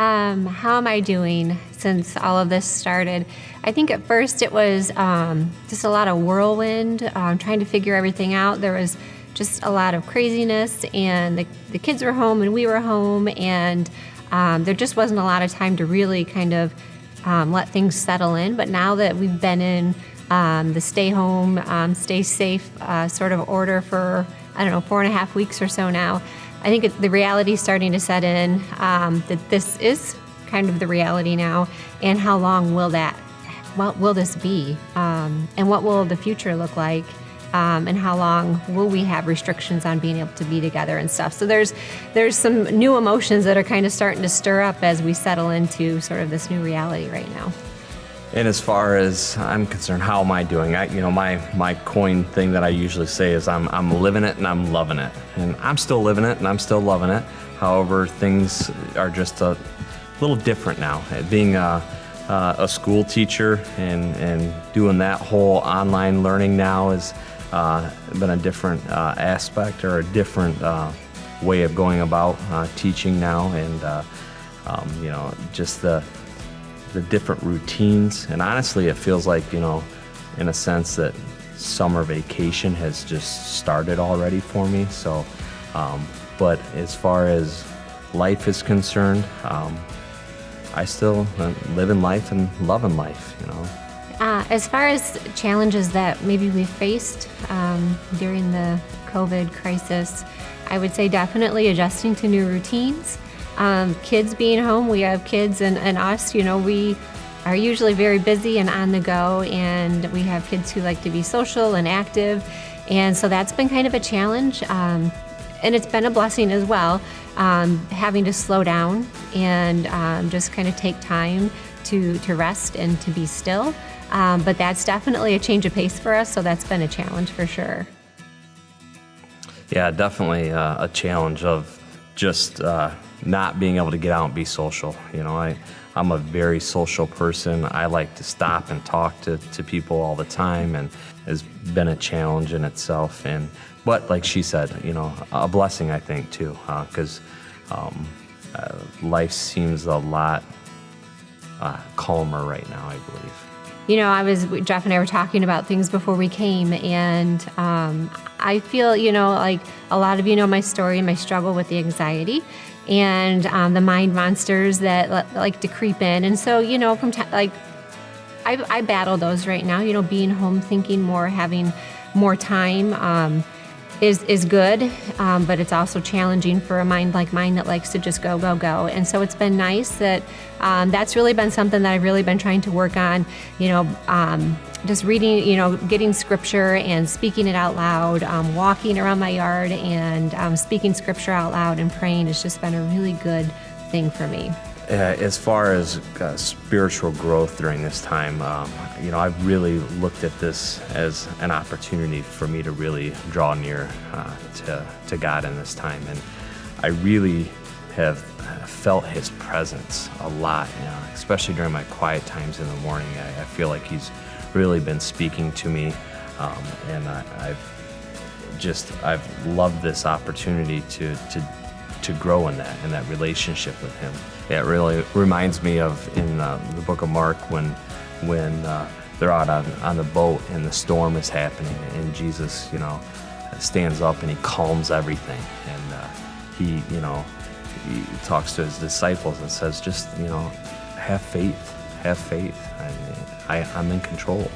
How am I doing since all of this started? I think at first it was just a lot of whirlwind, trying to figure everything out. There was just a lot of craziness, and the kids were home and we were home, and there just wasn't a lot of time to really kind of let things settle in. But now that we've been in the stay home, stay safe sort of order for, 4.5 weeks or so now, I think the reality is starting to set in, that this is kind of the reality now, and how long will this be, and what will the future look like, and how long will we have restrictions on being able to be together and stuff. So there's some new emotions that are kind of starting to stir up as we settle into sort of this new reality right now. And as far as I'm concerned, how am I doing? My coin thing that I usually say is I'm living it and I'm loving it. And I'm still living it and I'm still loving it. However, things are just a little different now. Being a school teacher and doing that whole online learning now has been a different aspect, or a different way of going about teaching now. And, just the different routines. And honestly, it feels like, in a sense that summer vacation has just started already for me. So, but as far as life is concerned, I still living life and loving life, As far as challenges that maybe we faced during the COVID crisis, I would say definitely adjusting to new routines. Kids being home, we have kids and us, we are usually very busy and on the go, and we have kids who like to be social and active. And so that's been kind of a challenge. And it's been a blessing as well, having to slow down and just kind of take time to rest and to be still. But that's definitely a change of pace for us, so that's been a challenge for sure. Yeah, definitely a challenge of just not being able to get out and be social. I'm a very social person. I like to stop and talk to people all the time, and has been a challenge in itself. But like she said, a blessing, I think, too, because life seems a lot calmer right now, I believe. Jeff and I were talking about things before we came, and I feel, like a lot of you know my story, my struggle with the anxiety and the mind monsters that like to creep in. And so, from I battle those right now. Being home, thinking more, having more time is good, but it's also challenging for a mind like mine that likes to just go. And so it's been nice that that's really been something that I've really been trying to work on, just reading, getting scripture and speaking it out loud, walking around my yard and speaking scripture out loud and praying has just been a really good thing for me. As far as spiritual growth during this time, I've really looked at this as an opportunity for me to really draw near to God in this time. And I really have felt His presence a lot, especially during my quiet times in the morning. I feel like He's really been speaking to me, and I've loved this opportunity to grow in that relationship with Him. It really reminds me of in the book of Mark when they're out on the boat and the storm is happening, and Jesus, stands up and He calms everything, and he talks to His disciples and says, just have faith, and I'm in control.